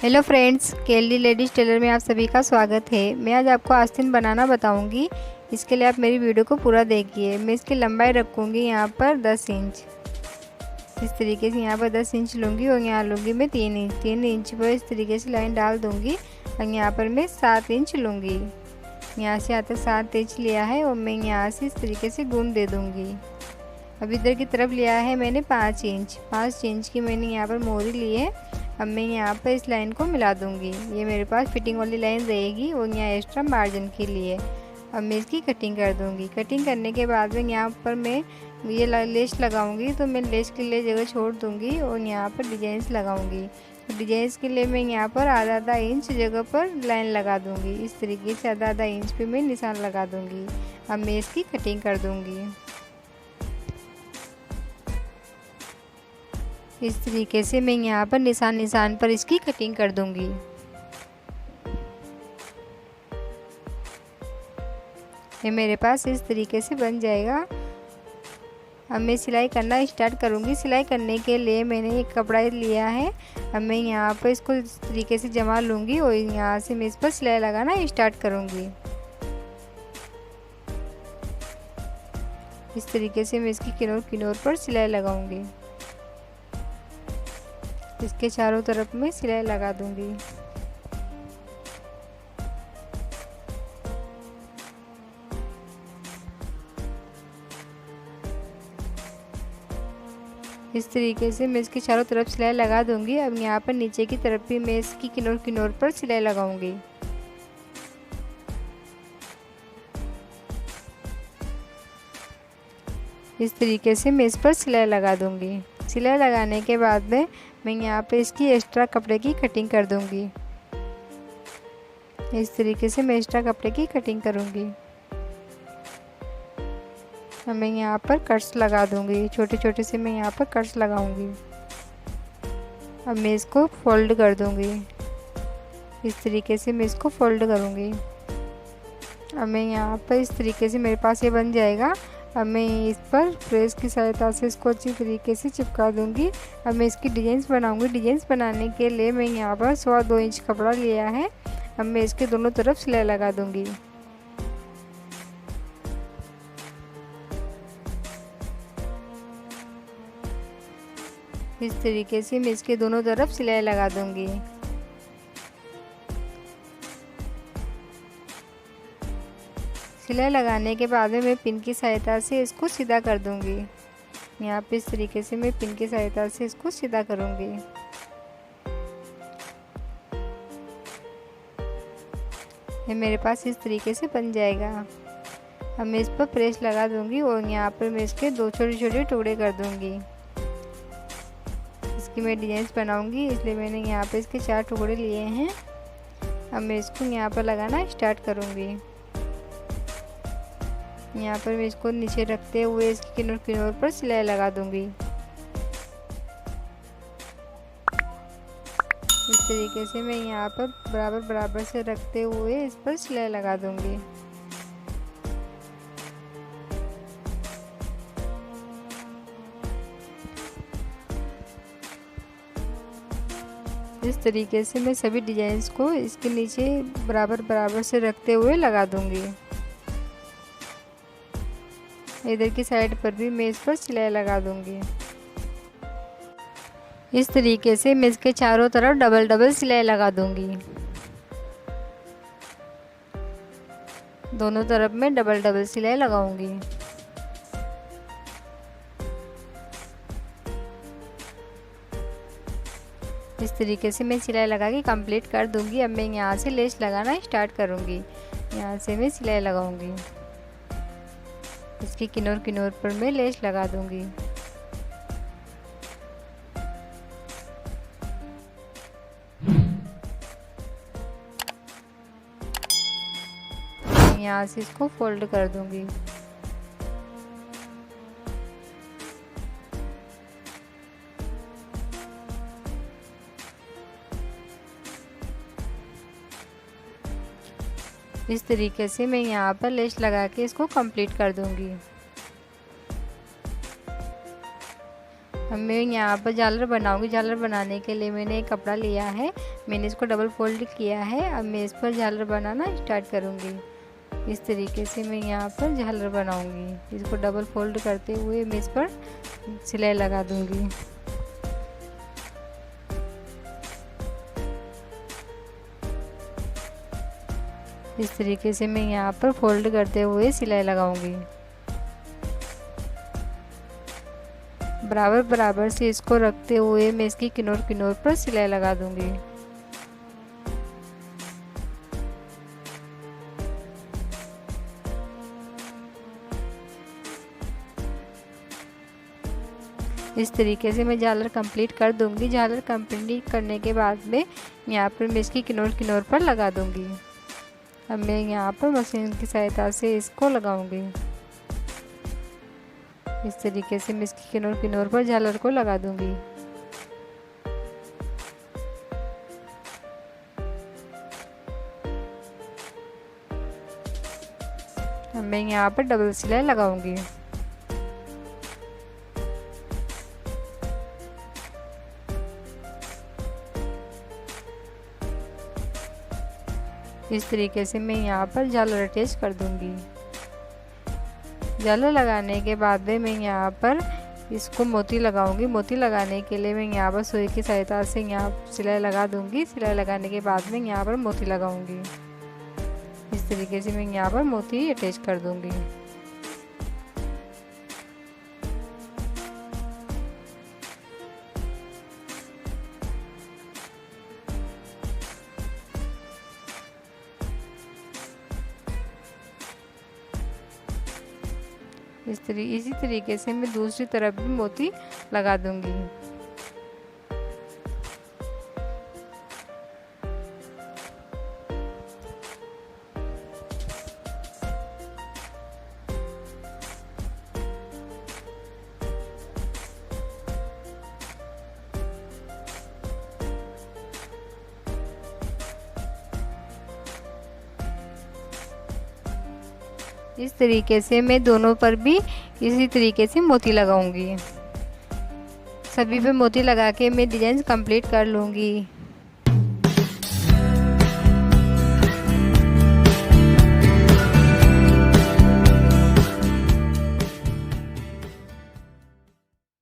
Hello friends, केली ladies Taylor में आप सभी का स्वागत है। मैं आज आपको आस्तीन बनाना बताऊंगी। इसके लिए आप मेरी वीडियो को पूरा देखिए। मैं इसकी लंबाई रखूंगी यहाँ पर 10 इंच। इस तरीके से यहाँ पर 10 इंच लूँगी और यहाँ लूँगी मैं 3 इंच। 3 इंच पर इस तरीके से लाइन डाल दूँगी और यहाँ पर मैं 7 इंच लूँगी। यहाँ से यहाँ तक 7 इंच लिया है और मैं यहाँ से इस तरीके से घूम दे दूँगी। अब इधर की तरफ लिया है मैंने 5 इंच। 5 इंच की मैंने यहाँ पर मोहरी ली है। अब मैं यहाँ पर इस लाइन को मिला दूँगी। ये मेरे पास फिटिंग वाली लाइन रहेगी और यहाँ एक्स्ट्रा मार्जिन के लिए। अब मैं इसकी कटिंग कर दूँगी। कटिंग करने के बाद में यहाँ पर मैं ये लेस लगाऊँगी, तो मैं लेस के लिए जगह छोड़ दूँगी और यहाँ पर डिजाइंस लगाऊँगी। डिजाइंस के लिए मैं यहाँ पर आधा आधा इंच जगह पर लाइन लगा दूँगी। इस तरीके से आधा आधा इंच पे मैं निशान लगा दूँगी। अब मैं इसकी कटिंग कर दूँगी। इस तरीके से मैं यहाँ पर निशान निशान पर इसकी कटिंग कर दूंगी। ये मेरे पास इस तरीके से बन जाएगा। अब मैं सिलाई करना स्टार्ट करूंगी। सिलाई करने के लिए मैंने एक कपड़ा लिया है। अब मैं यहाँ पर इसको इस तरीके से जमा लूँगी और यहाँ से मैं इस पर सिलाई लगाना स्टार्ट करूँगी। इस तरीके से मैं इसकी किनार किनार पर सिलाई लगाऊंगी। इसके चारों तरफ में सिलाई लगा दूंगी। इस तरीके से मैं इसके चारों तरफ सिलाई लगा दूंगी। अब यहाँ पर नीचे की तरफ भी मैं इसकी किनार किनार पर सिलाई लगाऊंगी। इस तरीके से मैं इस पर सिलाई लगा दूंगी। सिलाई लगाने के बाद में मैं यहाँ पे इसकी एक्स्ट्रा कपड़े की कटिंग कर दूंगी। इस तरीके से मैं एक्स्ट्रा कपड़े की कटिंग करूंगी। अब मैं यहाँ पर कट्स लगा दूंगी। छोटे छोटे से मैं यहाँ पर कट्स लगाऊंगी। अब मैं इसको फोल्ड कर दूंगी। इस तरीके से मैं इसको फोल्ड करूंगी। अब मैं यहाँ पर इस तरीके से मेरे पास ये बन जाएगा। अब मैं इस पर प्रेस की सहायता से इसको अच्छी तरीके से चिपका दूंगी। अब मैं इसकी डिजाइंस बनाऊंगी। डिजाइंस बनाने के लिए मैं यहाँ पर 1.25 इंच कपड़ा लिया है। अब मैं इसके दोनों तरफ सिलाई लगा दूंगी। इस तरीके से मैं इसके दोनों तरफ सिलाई लगा दूंगी। सिलाई लगाने के बाद में मैं पिन की सहायता से इसको सीधा कर दूंगी। यहाँ पे इस तरीके से मैं पिन की सहायता से इसको सीधा करूंगी। ये मेरे पास इस तरीके से बन जाएगा। अब मैं इस पर प्रेस लगा दूंगी और यहाँ पर मैं इसके 2 छोटे छोटे टुकड़े कर दूंगी। इसकी मैं डिजाइंस बनाऊंगी, इसलिए मैंने यहाँ पे इसके 4 टुकड़े लिए हैं। अब मैं इसको यहाँ पर लगाना स्टार्ट करूंगी। यहाँ पर मैं इसको नीचे रखते हुए इसकी किनार किनार पर सिलाई लगा दूंगी। इस तरीके से मैं यहाँ पर बराबर बराबर से रखते हुए इस पर सिलाई लगा दूंगी। इस तरीके से मैं सभी डिजाइन्स को इसके नीचे बराबर बराबर से रखते हुए लगा दूंगी। इधर की साइड पर भी मैं इस पर सिलाई लगा दूंगी। इस तरीके से मैं इसके चारों तरफ डबल डबल सिलाई लगा दूंगी। दोनों तरफ में डबल डबल सिलाई लगाऊंगी। इस तरीके से मैं सिलाई लगा के कंप्लीट कर दूंगी। अब मैं यहाँ से लेस लगाना स्टार्ट करूंगी। यहाँ से मैं सिलाई लगाऊंगी। इसकी किनार किनार पर मैं लेस लगा दूंगी। यहाँ से इसको फोल्ड कर दूंगी। इस तरीके से मैं यहाँ पर लेस लगा के इसको कंप्लीट कर दूंगी। अब मैं यहाँ पर झालर बनाऊंगी। झालर बनाने के लिए मैंने एक कपड़ा लिया है। मैंने इसको डबल फोल्ड किया है। अब मैं इस पर झालर बनाना स्टार्ट करूँगी। इस तरीके से मैं यहाँ पर झालर बनाऊँगी। इसको डबल फोल्ड करते हुए मैं इस पर सिलाई लगा दूँगी। इस तरीके से मैं यहाँ पर फोल्ड करते हुए सिलाई लगाऊंगी। बराबर बराबर से इसको रखते हुए मैं इसकी किनार किनार पर सिलाई लगा दूंगी। इस तरीके से मैं झालर कंप्लीट कर दूंगी। झालर कंप्लीट करने के बाद में यहाँ पर मैं इसकी किनार किनार पर लगा दूंगी। अब मैं यहाँ पर मशीन की सहायता से इसको लगाऊंगी। इस तरीके से मैं इसकी किनार किनार पर झालर को लगा दूंगी। अब मैं यहाँ पर डबल सिलाई लगाऊंगी। इस तरीके से मैं यहाँ पर झालर अटैच कर दूंगी। झालर लगाने के बाद में मैं यहाँ पर इसको मोती लगाऊंगी। मोती लगाने के लिए मैं यहाँ पर सुई की सहायता से यहाँ सिलाई लगा दूंगी। सिलाई लगाने के बाद में यहाँ पर मोती लगाऊंगी। इस तरीके से मैं यहाँ पर मोती अटैच कर दूंगी। इसी तरीके से मैं दूसरी तरफ भी मोती लगा दूंगी। इस तरीके से मैं दोनों पर भी इसी तरीके से मोती लगाऊंगी। सभी पे मोती लगा के मैं डिज़ाइन कंप्लीट कर लूँगी।